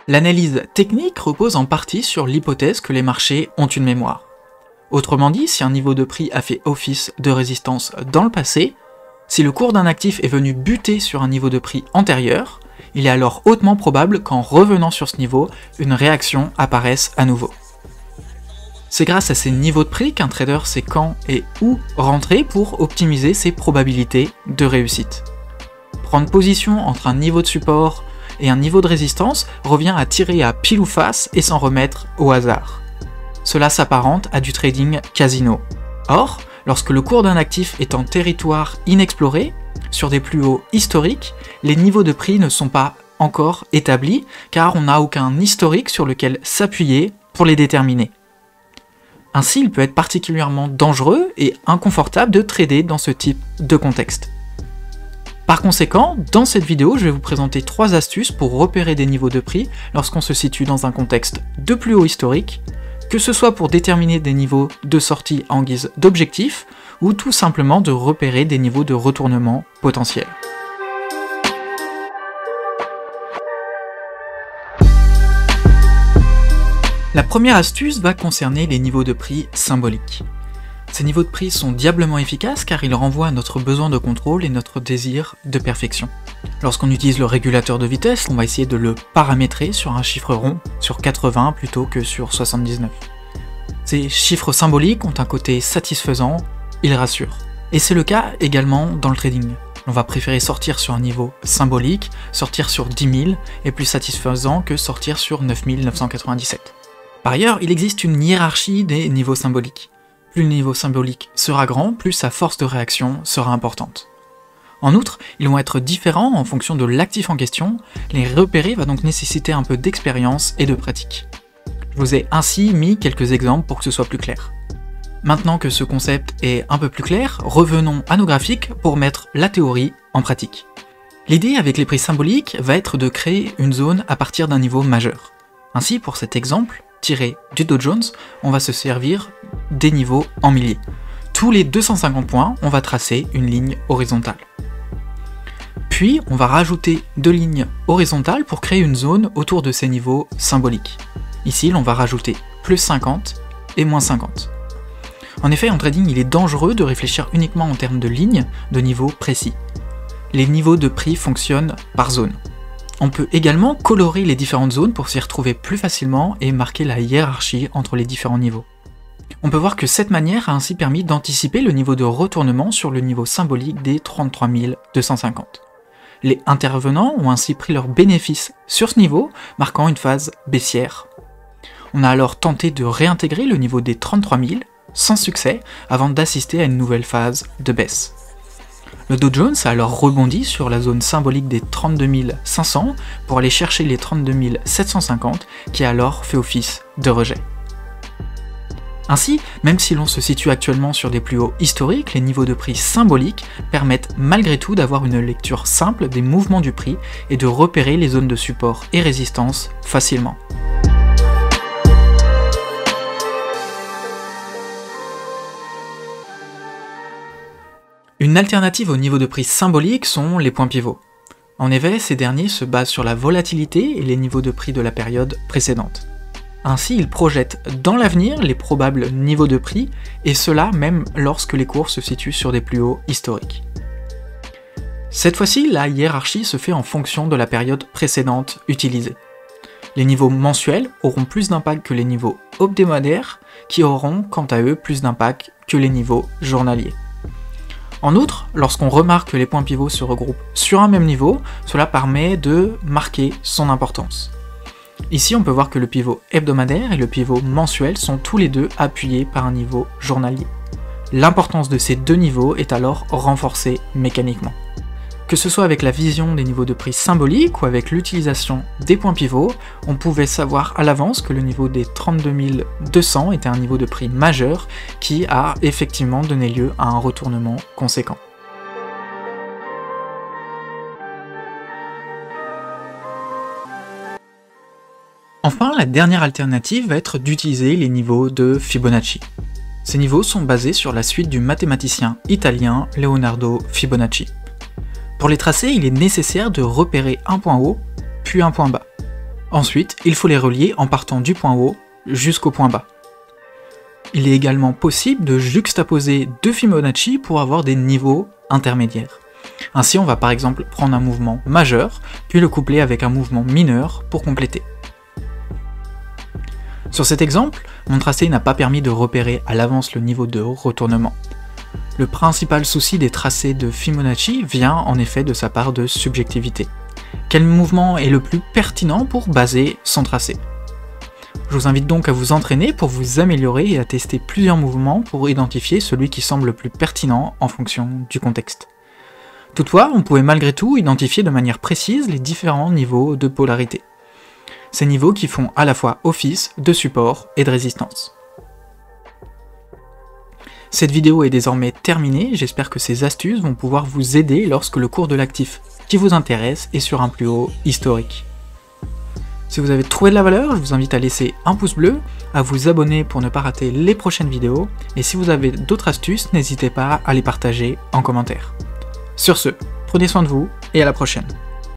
L'analyse technique repose en partie sur l'hypothèse que les marchés ont une mémoire. Autrement dit, si un niveau de prix a fait office de résistance dans le passé, si le cours d'un actif est venu buter sur un niveau de prix antérieur, il est alors hautement probable qu'en revenant sur ce niveau, une réaction apparaisse à nouveau. C'est grâce à ces niveaux de prix qu'un trader sait quand et où rentrer pour optimiser ses probabilités de réussite. Prendre position entre un niveau de support et un niveau de résistance revient à tirer à pile ou face et s'en remettre au hasard. Cela s'apparente à du trading casino. Or, lorsque le cours d'un actif est en territoire inexploré, sur des plus hauts historiques, les niveaux de prix ne sont pas encore établis car on n'a aucun historique sur lequel s'appuyer pour les déterminer. Ainsi, il peut être particulièrement dangereux et inconfortable de trader dans ce type de contexte. Par conséquent, dans cette vidéo, je vais vous présenter 3 astuces pour repérer des niveaux de prix lorsqu'on se situe dans un contexte de plus haut historique, que ce soit pour déterminer des niveaux de sortie en guise d'objectif, ou tout simplement de repérer des niveaux de retournement potentiels. La première astuce va concerner les niveaux de prix symboliques. Ces niveaux de prix sont diablement efficaces car ils renvoient à notre besoin de contrôle et notre désir de perfection. Lorsqu'on utilise le régulateur de vitesse, on va essayer de le paramétrer sur un chiffre rond, sur 80 plutôt que sur 79. Ces chiffres symboliques ont un côté satisfaisant, ils rassurent. Et c'est le cas également dans le trading. On va préférer sortir sur un niveau symbolique, sortir sur 10 000 est plus satisfaisant que sortir sur 9 997. Par ailleurs, il existe une hiérarchie des niveaux symboliques. Plus le niveau symbolique sera grand, plus sa force de réaction sera importante. En outre, ils vont être différents en fonction de l'actif en question, les repérer va donc nécessiter un peu d'expérience et de pratique. Je vous ai ainsi mis quelques exemples pour que ce soit plus clair. Maintenant que ce concept est un peu plus clair, revenons à nos graphiques pour mettre la théorie en pratique. L'idée avec les prix symboliques va être de créer une zone à partir d'un niveau majeur. Ainsi, pour cet exemple, tiré du Dow Jones, on va se servir des niveaux en milliers. Tous les 250 points, on va tracer une ligne horizontale. Puis, on va rajouter 2 lignes horizontales pour créer une zone autour de ces niveaux symboliques. Ici, on va rajouter plus 50 et moins 50. En effet, en trading, il est dangereux de réfléchir uniquement en termes de lignes, de niveaux précis. Les niveaux de prix fonctionnent par zone. On peut également colorer les différentes zones pour s'y retrouver plus facilement et marquer la hiérarchie entre les différents niveaux. On peut voir que cette manière a ainsi permis d'anticiper le niveau de retournement sur le niveau symbolique des 33 250. Les intervenants ont ainsi pris leur bénéfice sur ce niveau, marquant une phase baissière. On a alors tenté de réintégrer le niveau des 33 000, sans succès, avant d'assister à une nouvelle phase de baisse. Le Dow Jones a alors rebondi sur la zone symbolique des 32 500 pour aller chercher les 32 750 qui a alors fait office de rejet. Ainsi, même si l'on se situe actuellement sur des plus hauts historiques, les niveaux de prix symboliques permettent malgré tout d'avoir une lecture simple des mouvements du prix et de repérer les zones de support et résistance facilement. Une alternative au niveau de prix symbolique sont les points pivots. En effet, ces derniers se basent sur la volatilité et les niveaux de prix de la période précédente. Ainsi, ils projettent dans l'avenir les probables niveaux de prix, et cela même lorsque les cours se situent sur des plus hauts historiques. Cette fois-ci, la hiérarchie se fait en fonction de la période précédente utilisée. Les niveaux mensuels auront plus d'impact que les niveaux hebdomadaires, qui auront quant à eux plus d'impact que les niveaux journaliers. En outre, lorsqu'on remarque que les points pivots se regroupent sur un même niveau, cela permet de marquer son importance. Ici, on peut voir que le pivot hebdomadaire et le pivot mensuel sont tous les deux appuyés par un niveau journalier. L'importance de ces deux niveaux est alors renforcée mécaniquement. Que ce soit avec la vision des niveaux de prix symboliques ou avec l'utilisation des points pivots, on pouvait savoir à l'avance que le niveau des 32 200 était un niveau de prix majeur qui a effectivement donné lieu à un retournement conséquent. Enfin, la dernière alternative va être d'utiliser les niveaux de Fibonacci. Ces niveaux sont basés sur la suite du mathématicien italien Leonardo Fibonacci. Pour les tracer, il est nécessaire de repérer un point haut, puis un point bas. Ensuite, il faut les relier en partant du point haut jusqu'au point bas. Il est également possible de juxtaposer deux Fibonacci pour avoir des niveaux intermédiaires. Ainsi, on va par exemple prendre un mouvement majeur, puis le coupler avec un mouvement mineur pour compléter. Sur cet exemple, mon tracé n'a pas permis de repérer à l'avance le niveau de retournement. Le principal souci des tracés de Fibonacci vient en effet de sa part de subjectivité. Quel mouvement est le plus pertinent pour baser son tracé? Je vous invite donc à vous entraîner pour vous améliorer et à tester plusieurs mouvements pour identifier celui qui semble le plus pertinent en fonction du contexte. Toutefois, on pouvait malgré tout identifier de manière précise les différents niveaux de polarité. Ces niveaux qui font à la fois office de support et de résistance. Cette vidéo est désormais terminée, j'espère que ces astuces vont pouvoir vous aider lorsque le cours de l'actif qui vous intéresse est sur un plus haut historique. Si vous avez trouvé de la valeur, je vous invite à laisser un pouce bleu, à vous abonner pour ne pas rater les prochaines vidéos, et si vous avez d'autres astuces, n'hésitez pas à les partager en commentaire. Sur ce, prenez soin de vous et à la prochaine.